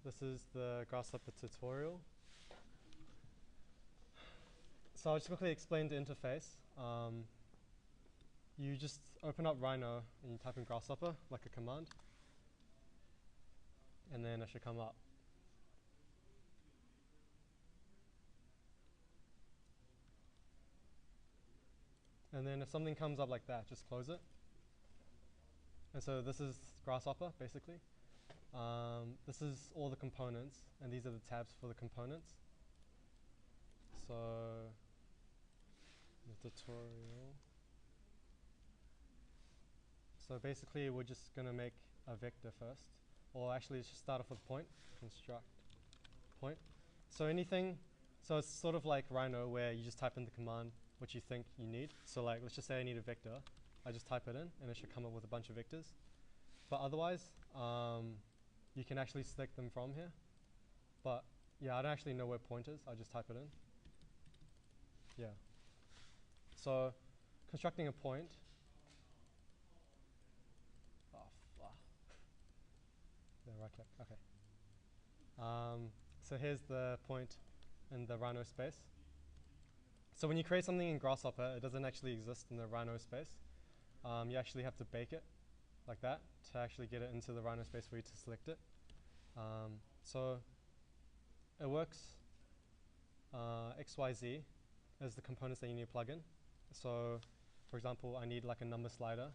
This is the Grasshopper tutorial. So I'll just quickly explain the interface. You just open up Rhino and you type in Grasshopper, like a command. And then it should come up. And then if something comes up like that, just close it. And so this is Grasshopper, basically. This is all the components, and these are the tabs for the components. So the tutorial. So basically, we're just going to make a vector first. Or actually, let's just start off with point, construct point. So anything, so it's sort of like Rhino, where you just type in the command which you think you need. So like, let's just say I need a vector. I just type it in, and it should come up with a bunch of vectors. But otherwise, you can actually select them from here. But yeah, I don't actually know where point is. I just type it in. Yeah. So constructing a point. Oh, fuck. Yeah, right click. Okay. So here's the point in the Rhino space. So when you create something in Grasshopper, it doesn't actually exist in the Rhino space. You actually have to bake it like that to actually get it into the Rhino space for you to select it. So it works XYZ as the components that you need to plug in. So for example, I need like a number slider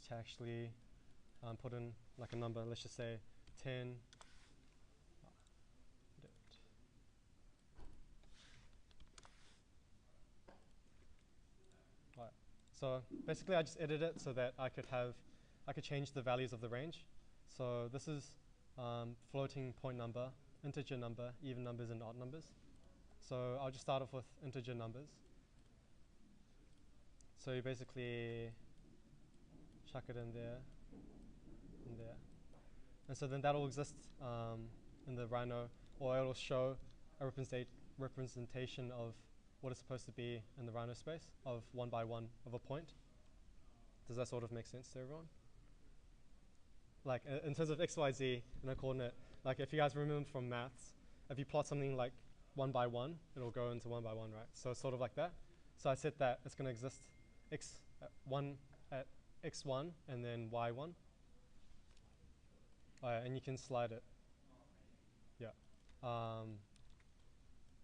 to actually put in like a number. Let's just say 10. Right. So basically, I just edit it so that I could change the values of the range. So this is floating point number, integer number, even numbers, and odd numbers. So I'll just start off with integer numbers. So you basically chuck it in there, and there. And so then that'll exist in the Rhino, or it'll show a representation of what is supposed to be in the Rhino space of 1 by 1 of a point. Does that sort of make sense to everyone? Like in terms of XYZ and a coordinate, like if you guys remember from maths, if you plot something like 1 by 1, it'll go into 1 by 1, right? So it's sort of like that. So I said that it's going to exist x1 at x1 and then y1. And you can slide it. Yeah.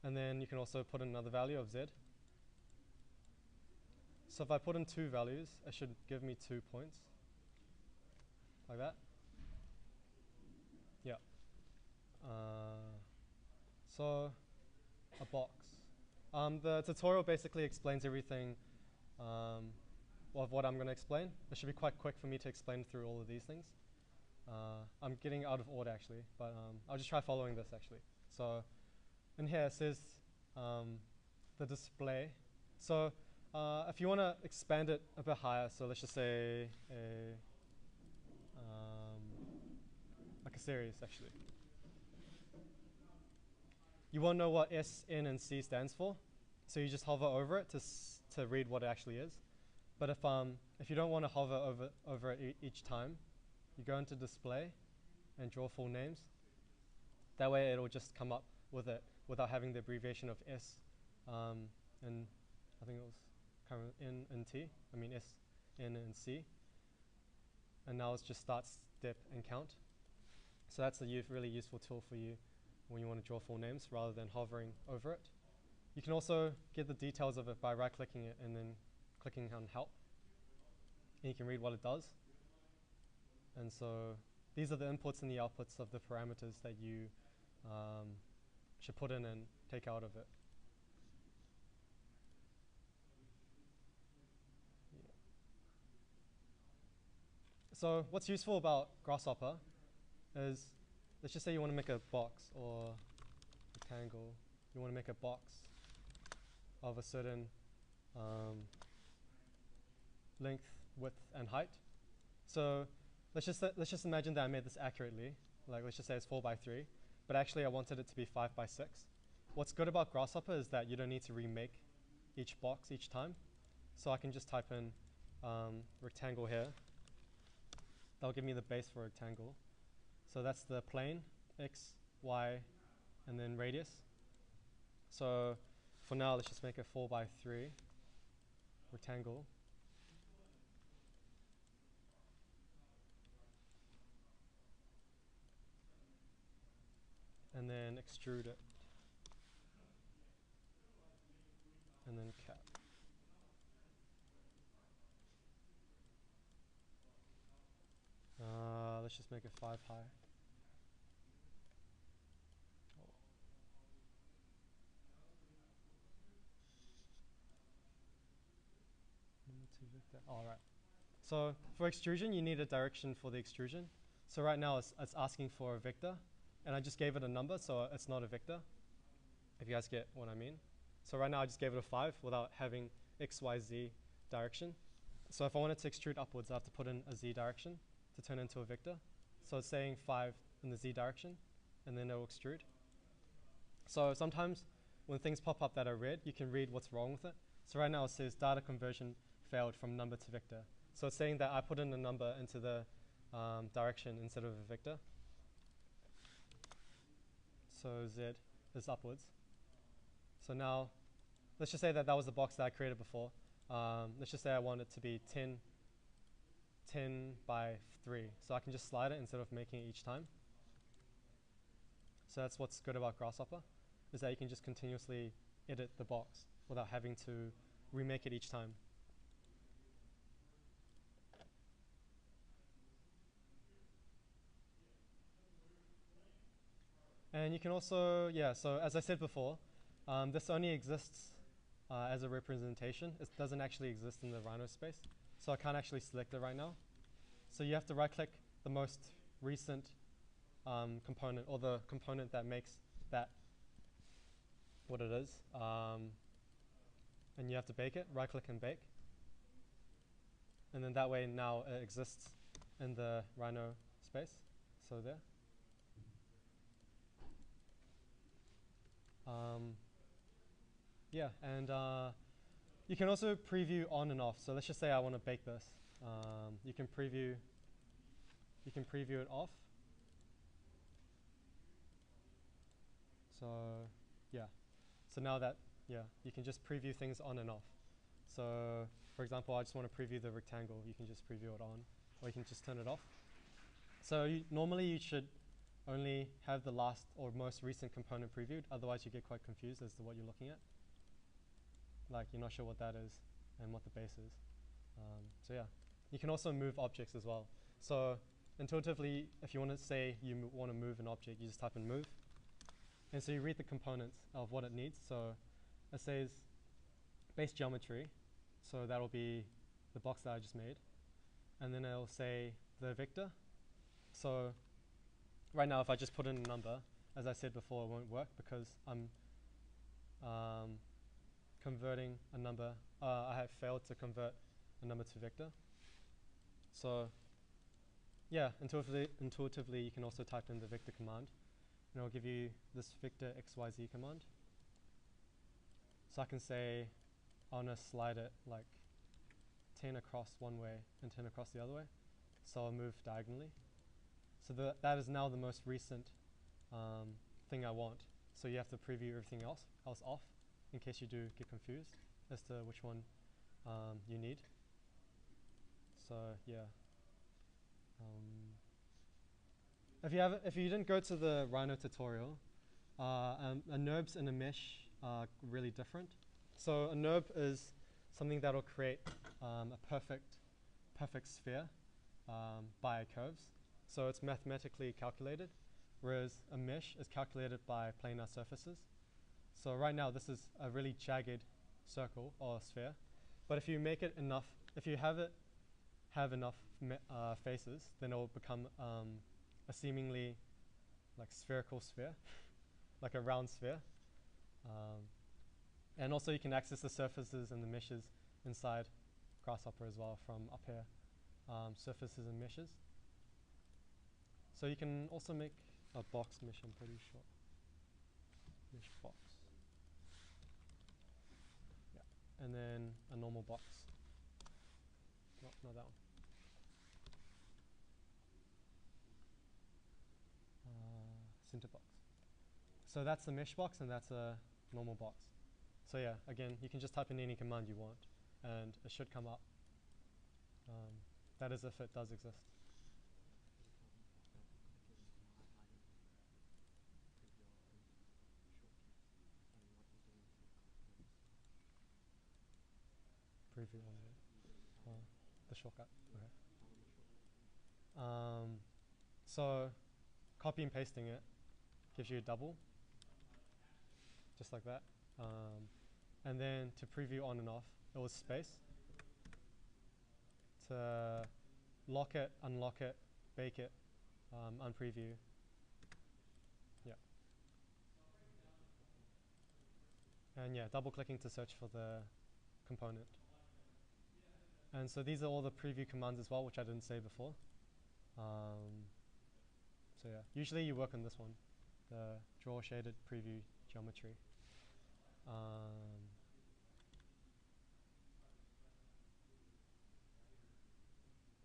And then you can also put in another value of z. So if I put in 2 values, it should give me 2 points. Like that. Yeah. So a box. The tutorial basically explains everything of what I'm going to explain. It should be quite quick for me to explain through all of these things. I'm getting out of order actually, but I'll just try following this actually. So in here it says the display. So if you want to expand it a bit higher, so let's just say like a series actually. You won't know what S, N, and C stands for, so you just hover over it to read what it actually is. But if you don't want to hover over it each time, you go into display and draw full names. That way it'll just come up with it without having the abbreviation of S and I think it was N and T. I mean S, N, and C. And now it's just start, step, and count. So that's a really useful tool for you when you want to draw full names rather than hovering over it. You can also get the details of it by right-clicking it and then clicking on Help. And you can read what it does. And so these are the inputs and the outputs of the parameters that you should put in and take out of it. Yeah. So what's useful about Grasshopper is, let's just say you want to make a box or rectangle. You want to make a box of a certain length, width, and height. So let's just imagine that I made this accurately. Like let's just say it's 4 by 3, but actually I wanted it to be 5 by 6. What's good about Grasshopper is that you don't need to remake each box each time. So I can just type in rectangle here. That'll give me the base for rectangle. So that's the plane, x, y, and then radius. So for now, let's just make a 4x3 rectangle. And then extrude it. And then cap. Let's just make it 5 high. All right. So for extrusion, you need a direction for the extrusion. So right now it's asking for a vector, and I just gave it a number, so it's not a vector, if you guys get what I mean. So right now I just gave it a 5 without having x, y, z direction. So if I wanted to extrude upwards, I have to put in a z direction to turn into a vector. So it's saying 5 in the z direction, and then it will extrude. So sometimes when things pop up that are red, you can read what's wrong with it. So right now it says data conversion failed from number to vector. So it's saying that I put in a number into the direction instead of a vector. So z is upwards. So now, let's just say that was the box that I created before. Let's just say I want it to be 10 by 3. So I can just slide it instead of making it each time. So that's what's good about Grasshopper, is that you can just continuously edit the box without having to remake it each time. And you can also, so as I said before, this only exists as a representation. It doesn't actually exist in the Rhino space. So I can't actually select it right now. So you have to right click the most recent component, or the component that makes that what it is. And you have to bake it, right click and bake. And then that way now it exists in the Rhino space. So there. And you can also preview on and off. So let's just say I want to bake this. You can preview it off. So so now that you can just preview things on and off. So for example, I just want to preview the rectangle. You can just preview it on, or you can just turn it off. So normally you should only have the last or most recent component previewed, otherwise you get quite confused as to what you're looking at. Like you're not sure what that is and what the base is. You can also move objects as well. So intuitively, if you want to say you want to move an object, you just type in move. And so you read the components of what it needs. So it says base geometry, so that'll be the box that I just made. And then it'll say the vector. So right now, if I just put in a number, as I said before, it won't work because I'm converting a number. I have failed to convert a number to vector. So intuitively, you can also type in the vector command, and it'll give you this vector xyz command. So I can say I want to slide it like 10 across one way and 10 across the other way. So I'll move diagonally. So that is now the most recent thing I want. So you have to preview everything else off in case you do get confused as to which one you need. So if you didn't go to the Rhino tutorial, a NURBS and a mesh are really different. So a NURB is something that will create a perfect sphere by curves. So it's mathematically calculated, whereas a mesh is calculated by planar surfaces. So right now this is a really jagged circle or sphere, but if you make it enough, if you have enough faces, then it will become a seemingly like spherical sphere, like a round sphere. And also you can access the surfaces and the meshes inside Grasshopper as well from up here, surfaces and meshes. So you can also make a box mesh, I'm pretty sure. Mesh box. Yeah. And then a normal box. No, not that one. Center box. So that's the mesh box, and that's a normal box. So yeah, again, you can just type in any command you want, and it should come up. That is if it does exist. Preview on the shortcut. Okay. So copy and pasting it gives you a double, just like that. And then to preview on and off, it was space. To lock it, unlock it, bake it, unpreview. Yeah. And yeah, double clicking to search for the component. And so these are all the preview commands as well, which I didn't say before. So yeah, usually you work on this one, the draw shaded preview geometry.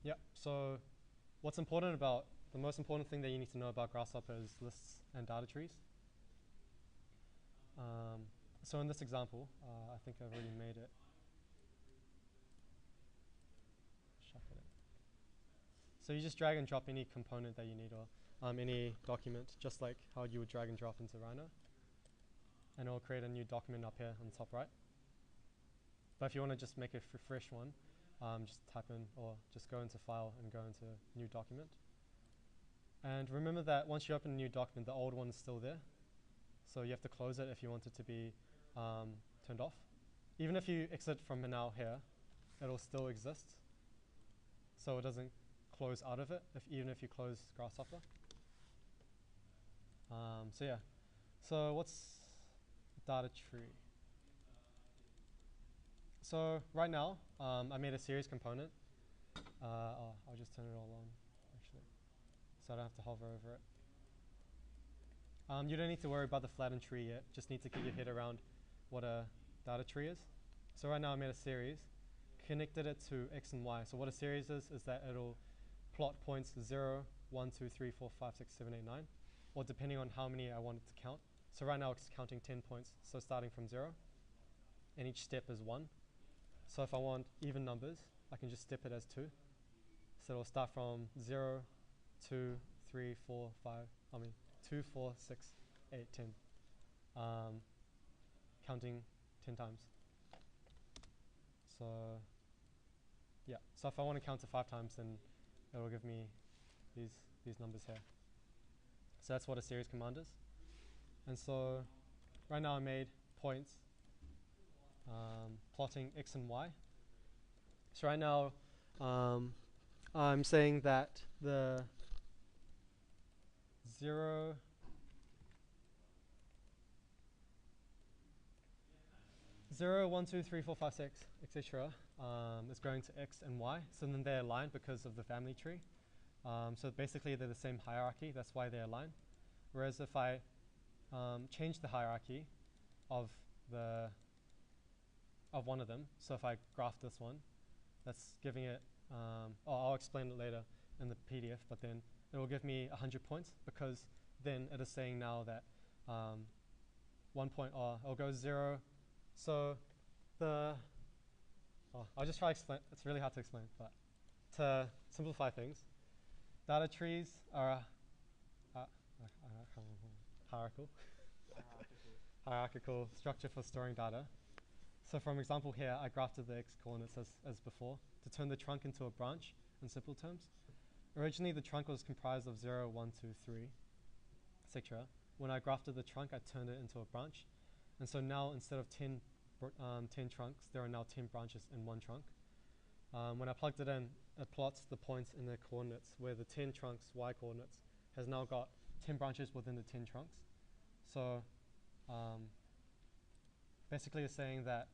Yeah, so what's important about, the most important thing that you need to know about Grasshopper is lists and data trees. So in this example, I think I've already made it. Shuffle it. So you just drag and drop any component that you need, or any document, just like how you would drag and drop into Rhino. And it'll create a new document up here on the top right. But if you want to just make a fresh one, just type in, or just go into File and go into New Document. And remember that once you open a new document, the old one is still there. So you have to close it if you want it to be turned off. Even if you exit from now here, it'll still exist. So it doesn't close out of it, even if you close Grasshopper. So yeah. So what's data tree? So right now, I made a series component. I'll just turn it all on, actually, so I don't have to hover over it. You don't need to worry about the flattened tree yet. Just need to get your head around what a data tree is. So right now I made a series, connected it to X and Y. So what a series is that it'll plot points 0, 1, 2, 3, 4, 5, 6, 7, 8, 9, or depending on how many I want it to count. So right now it's counting 10 points, so starting from 0, and each step is 1. So if I want even numbers, I can just step it as 2. So it'll start from 0, 2, 3, 4, 5, 2, 4, 6, 8, 10. Counting 10 times. So yeah, so if I want to count to 5 times, then it'll give me these numbers here. So that's what a series command is. And so right now I made points plotting X and Y. So right now I'm saying that the 0, 1, 2, 3, 4, 5, 6, etc. Is going to X and Y. So then they're aligned because of the family tree. So basically they're the same hierarchy. That's why they're aligned. Whereas if I change the hierarchy of one of them, so if I graph this one, that's giving it, I'll explain it later in the PDF, but then it will give me 100 points, because then it is saying now that 1 point, it'll go 0. So I'll just try to explain. It's really hard to explain, but to simplify things, data trees are hierarchical structure for storing data. So from example here, I grafted the x coordinates as before to turn the trunk into a branch in simple terms. Originally, the trunk was comprised of 0, 1, 2, 3, etc. When I grafted the trunk, I turned it into a branch. And so now, instead of 10 trunks, there are now 10 branches in one trunk. When I plugged it in, it plots the points in the coordinates, where the 10 trunks, y coordinates, has now got 10 branches within the 10 trunks. So basically it's saying that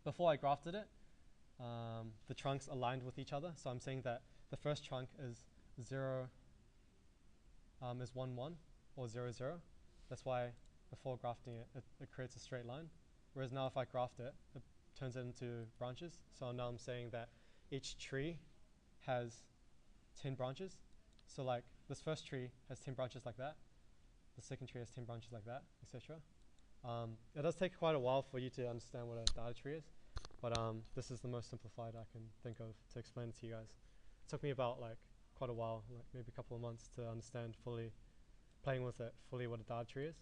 before I grafted it, the trunks aligned with each other. So I'm saying that the first trunk is 0, is 1, 1, or 0, 0. That's why before grafting it, it creates a straight line. Whereas now if I graft it, it turns it into branches. So now I'm saying that each tree has 10 branches. So like this first tree has 10 branches like that. the second tree has 10 branches like that, etc. It does take quite a while for you to understand what a data tree is, but this is the most simplified I can think of to explain it to you guys. It took me about like quite a while, like maybe a couple of months to understand fully, playing with it fully, what a data tree is.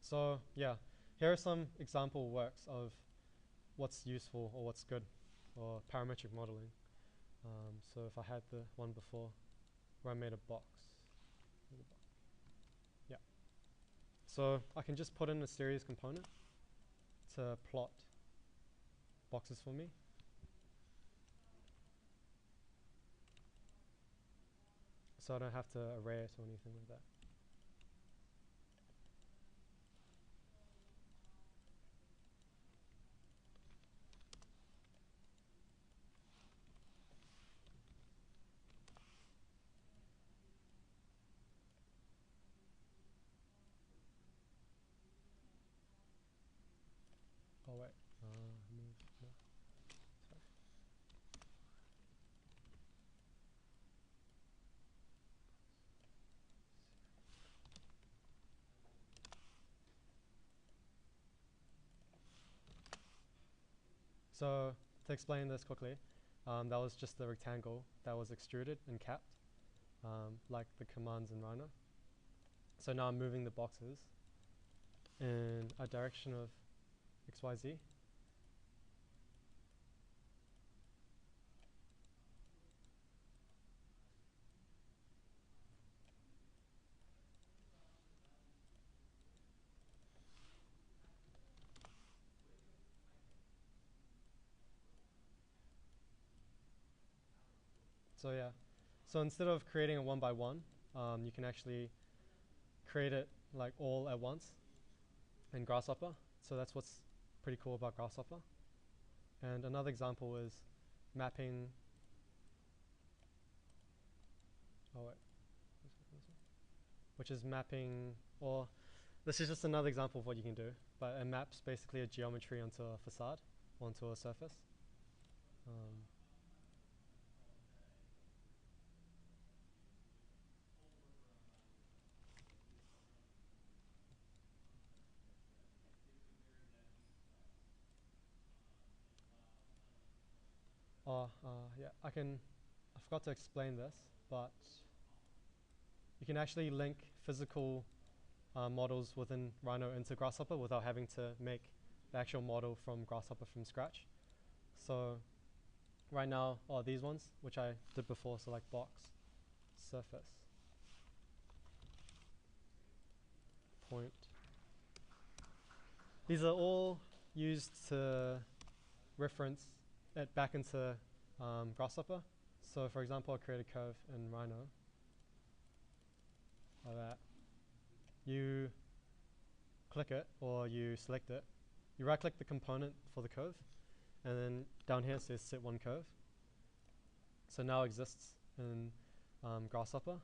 So yeah, here are some example works of what's useful or what's good, or parametric modeling. So if I had the one before where I made a box. Yeah. So I can just put in a series component to plot boxes for me. So I don't have to array it or anything like that. Oh wait, move, no, sorry. So to explain this quickly, that was just the rectangle that was extruded and capped, like the commands in Rhino. So now I'm moving the boxes in a direction of XYZ. So yeah, so instead of creating it one by one, you can actually create it like all at once in Grasshopper. So that's what's pretty cool about Grasshopper. And another example is mapping. Oh wait, which is mapping, or this is just another example of what you can do. But it maps basically a geometry onto a facade, onto a surface. Yeah, I forgot to explain this, but you can actually link physical models within Rhino into Grasshopper without having to make the actual model from Grasshopper from scratch. So right now, these ones, which I did before, so like box, surface, point. These are all used to reference it back into Grasshopper. So for example, I create a curve in Rhino like that. You click it, or you select it. You right click the component for the curve, and then down here it says set one curve. So now it exists in Grasshopper,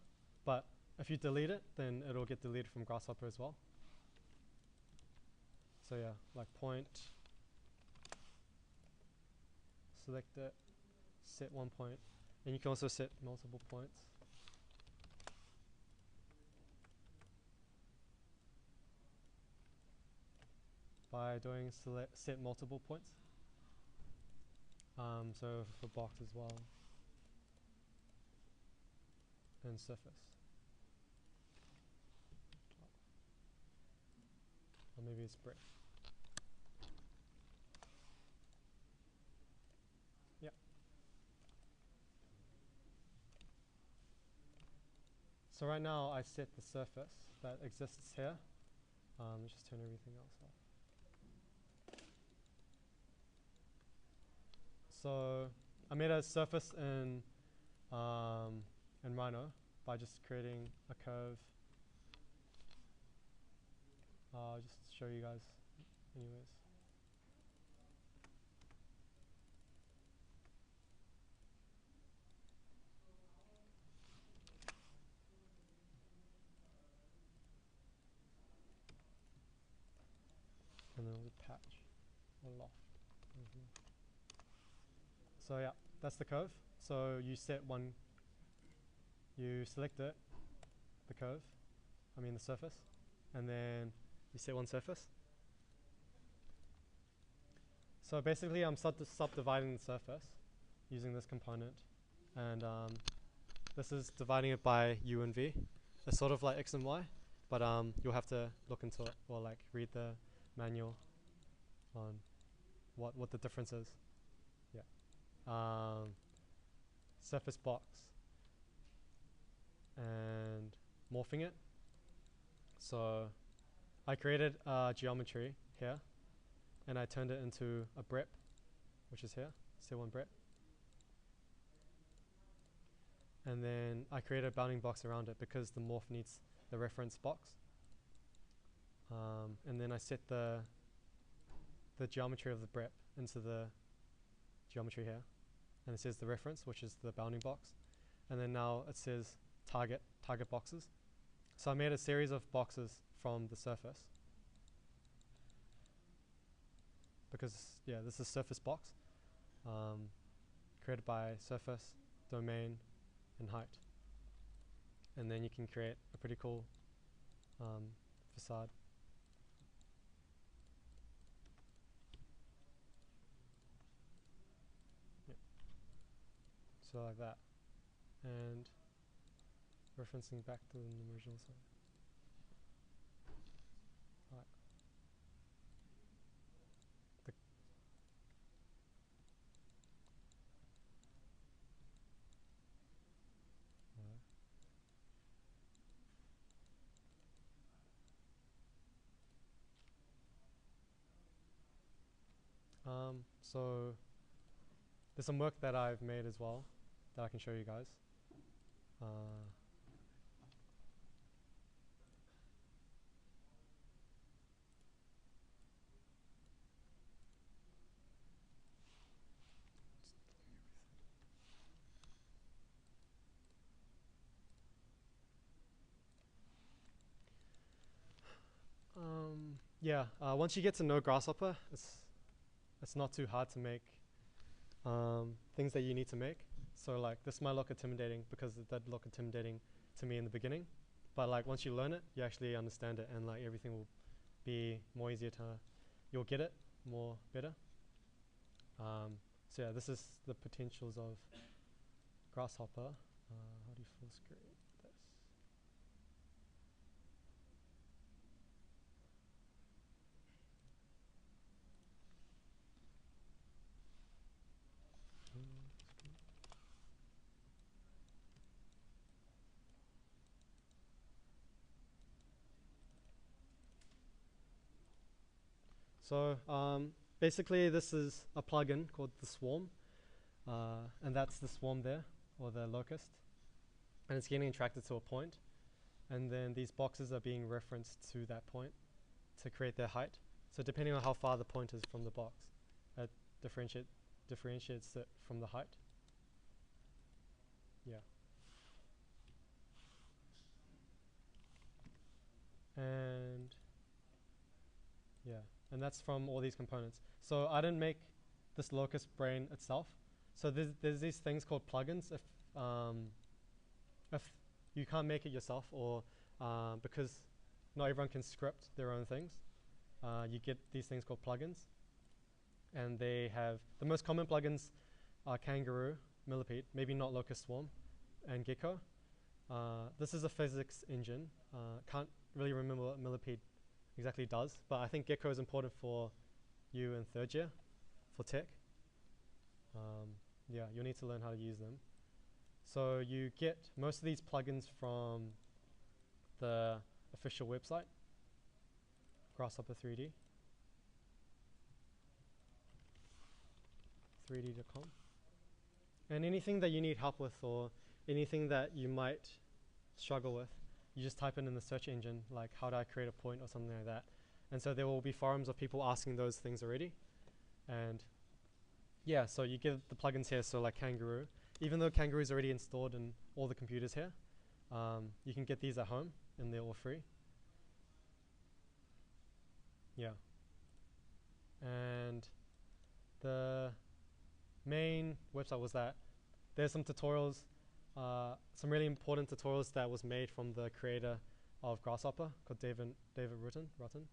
but if you delete it, then it'll get deleted from Grasshopper as well. So yeah, like point, select it, set one point, and you can also set multiple points. By doing set multiple points. So for box as well, and surface. Or maybe it's brick. Yeah. So right now I set the surface that exists here. Let's just turn everything else off. So I made a surface in Rhino by just creating a curve. I'll just show you guys anyways. And then there's a patch, a loft. So yeah, that's the curve. So you set one you select it, the curve, the surface, and then you set one surface. So basically I'm subdividing the surface using this component, and this is dividing it by u and v. It's sort of like x and y, but you'll have to look into it or like read the manual on what the difference is. Yeah. Surface box and morphing it. So I created a geometry here, and I turned it into a brep, which is here, C1 brep. And then I created a bounding box around it because the morph needs the reference box. And then I set the geometry of the brep into the geometry here, and it says the reference, which is the bounding box. And then now it says target boxes. So I made a series of boxes from the surface, because yeah, this is surface box, created by surface, domain, and height. And then you can create a pretty cool facade. Yep. So like that, and referencing back to the original side. Right. So there's some work that I've made as well that I can show you guys. Yeah, once you get to know Grasshopper, it's not too hard to make things that you need to make. So like this might look intimidating because it did look intimidating to me in the beginning, but like once you learn it, you actually understand it, and like everything will be more easier to, you'll get it more better. So yeah, this is the potentials of Grasshopper. How do you full screen this? So basically this is a plugin called the Swarm, and that's the swarm there, or the locust, and it's getting attracted to a point, and then these boxes are being referenced to that point to create their height. So depending on how far the point is from the box, it differentiates it from the height. Yeah. And yeah, and that's from all these components. So I didn't make this locust brain itself. So there's these things called plugins. If you can't make it yourself, or because not everyone can script their own things, you get these things called plugins. And they have, the most common plugins are Kangaroo, Millipede, maybe not Locust Swarm, and Gecko. This is a physics engine. Can't really remember what Millipede exactly does, but I think Gecko is important for you in third year for tech. Yeah, you'll need to learn how to use them. So you get most of these plugins from the official website, Grasshopper 3D, 3d.com. And anything that you need help with, or anything that you might struggle with, you just type in the search engine, like how do I create a point or something like that. And so there will be forums of people asking those things already. And yeah, so you get the plugins here, so like Kangaroo. Even though Kangaroo is already installed in all the computers here, you can get these at home, and they're all free. Yeah. And the main website was that. There's some tutorials some really important tutorials that was made from the creator of Grasshopper called David Rutten.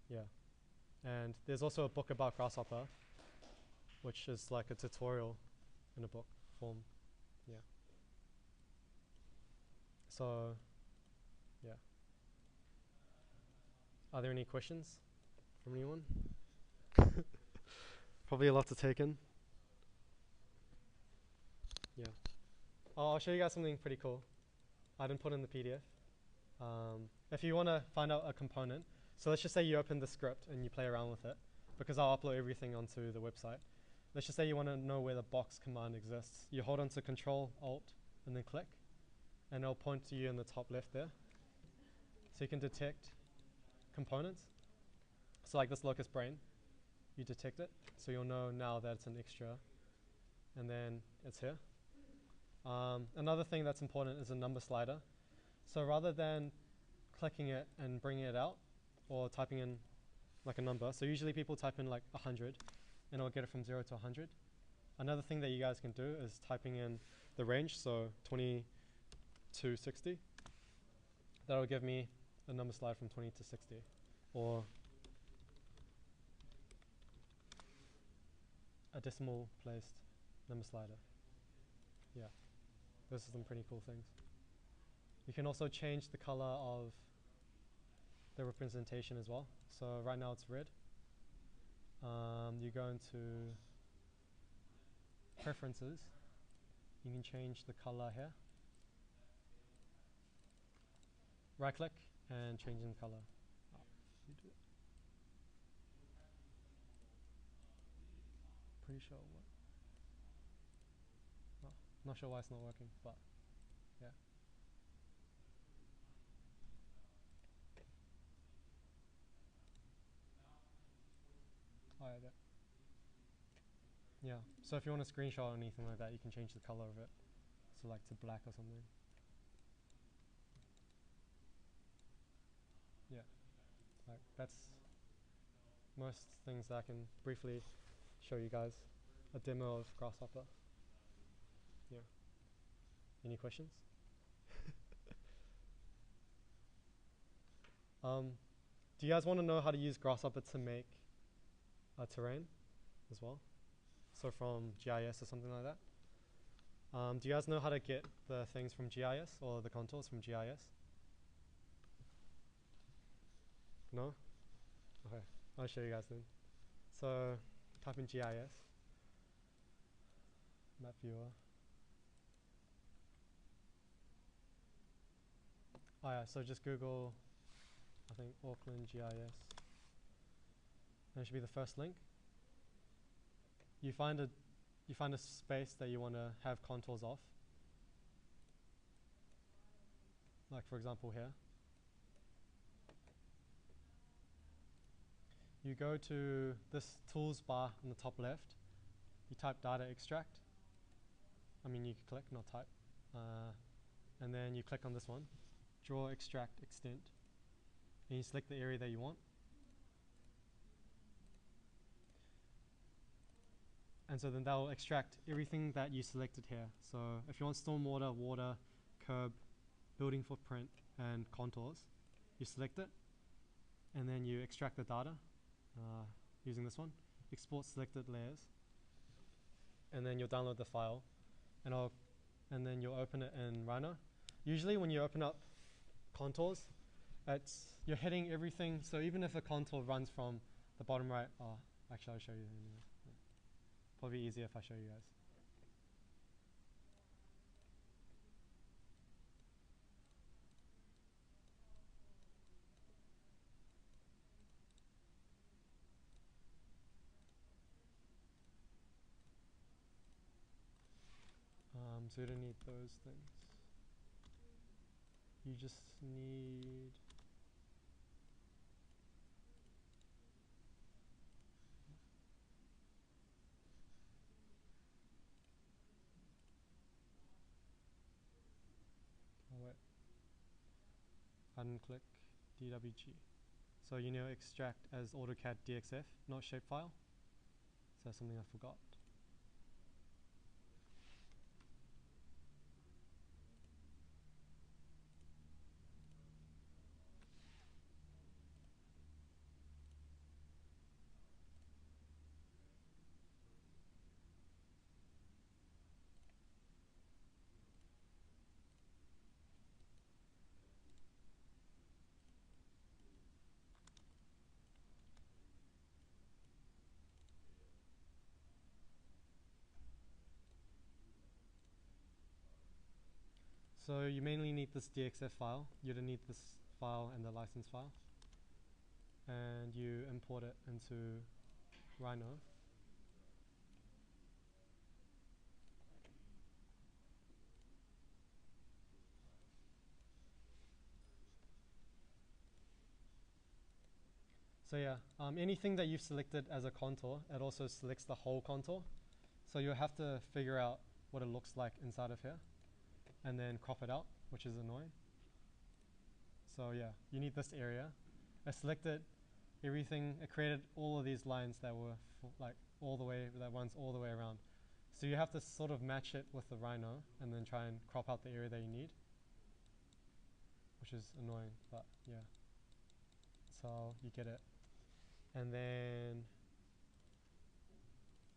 Yeah. And there's also a book about Grasshopper, which is like a tutorial in a book form. Yeah. So, yeah. Are there any questions from anyone? Probably a lot to take in. Yeah. Oh, I'll show you guys something pretty cool. I didn't put in the PDF. If you want to find out a component, so let's just say you open the script and you play around with it, because I'll upload everything onto the website. Let's just say you want to know where the box command exists. You hold on to Control, Alt, and then click, and it'll point to you in the top left there. So you can detect components. So like this locust brain, you detect it, so you'll know now that it's an extra, and then it's here. Another thing that's important is a number slider. So rather than clicking it and bringing it out, or typing in like a number, so usually people type in like 100, and it'll get it from 0 to 100. Another thing that you guys can do is typing in the range, so 20 to 60. That'll give me a number slide from 20 to 60, or a decimal placed number slider. Yeah, those are some pretty cool things. You can also change the color of the representation as well. So right now it's red. You go into preferences. You can change the color here. Right click and changing the color. Pretty sure what. Oh, not sure why it's not working, but yeah. Oh, yeah, yeah. So if you want a screenshot or anything like that, you can change the color of it. So like to black or something. Yeah. Like that's most things that I can briefly show you guys. A demo of Grasshopper. Yeah. Any questions? Do you guys want to know how to use Grasshopper to make a terrain as well? So from GIS or something like that? Do you guys know how to get the things from GIS or the contours from GIS? No? Okay, I'll show you guys then. So type in GIS, map viewer. Oh yeah, so just Google, I think Auckland GIS. And it should be the first link. You find a space that you want to have contours of. Like for example here. You go to this tools bar in the top left. You type data extract. I mean, you can click, not type. And then you click on this one, draw, extract, extent. And you select the area that you want. And so then that will extract everything that you selected here. So if you want stormwater, water, curb, building footprint, and contours, you select it. And then you extract the data using this one. Export selected layers. And then you'll download the file. And then you'll open it in Rhino. Usually when you open up contours, you're hitting everything. So even if a contour runs from the bottom right, actually I'll show you anyway. Yeah. Probably easier if I show you guys. So you don't need those things. You just need button click DWG. So you know extract as AutoCAD DXF, not shapefile. So that's something I forgot. So you mainly need this DXF file. You're gonna need this file and the license file, and you import it into Rhino. So yeah, anything that you've selected as a contour, it also selects the whole contour. So you'll have to figure out what it looks like inside of here, and then crop it out, which is annoying. So yeah, you need this area. I selected everything. It created all of these lines that were like all the way, that runs all the way around. So you have to sort of match it with the Rhino, and then try and crop out the area that you need, which is annoying, but yeah. So you get it. And then,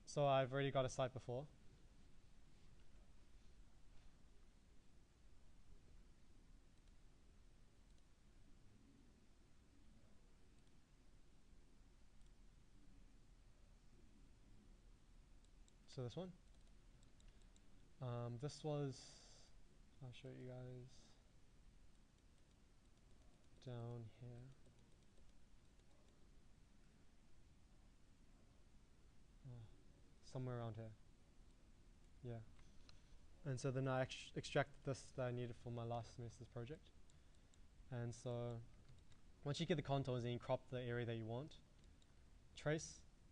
so I've already got a site before. So this one. This was, I'll show you guys down here. Somewhere around here. Yeah. And so then I extracted this that I needed for my last semester's project. And so once you get the contours and you crop the area that you want,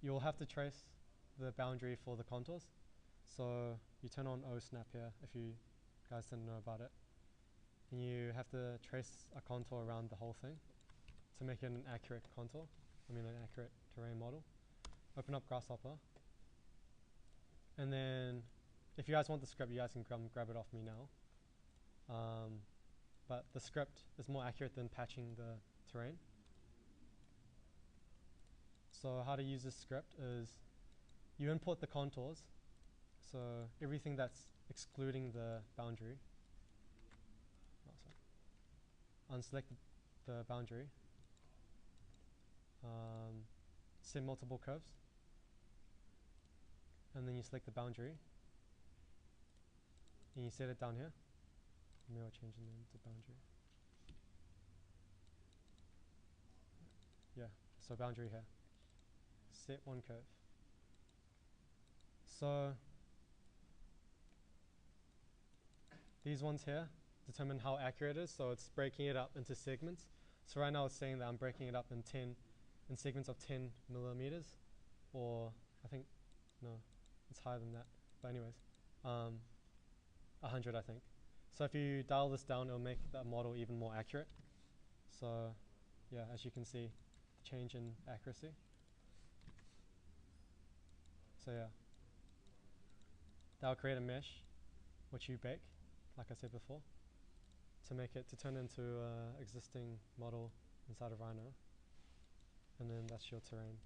you'll have to trace the boundary for the contours. So you turn on OSnap here if you guys didn't know about it. And you have to trace a contour around the whole thing to make it an accurate contour. An accurate terrain model. Open up Grasshopper. And then if you guys want the script, you guys can come grab it off me now. But the script is more accurate than patching the terrain. So how to use this script is you import the contours. So everything that's excluding the boundary. Unselect the boundary. Set multiple curves. And then you select the boundary. And you set it down here. Maybe I'll change the name to boundary. Yeah, so boundary here. Set one curve. So these ones here determine how accurate it is. So it's breaking it up into segments. So right now it's saying that I'm breaking it up in segments of 10 millimeters, or I think, no, it's higher than that. But anyways, 100 I think. So if you dial this down, it'll make that model even more accurate. So yeah, as you can see, the change in accuracy. So yeah, that'll create a mesh, which you bake, like I said before, to turn into an existing model inside of Rhino. And then that's your terrain.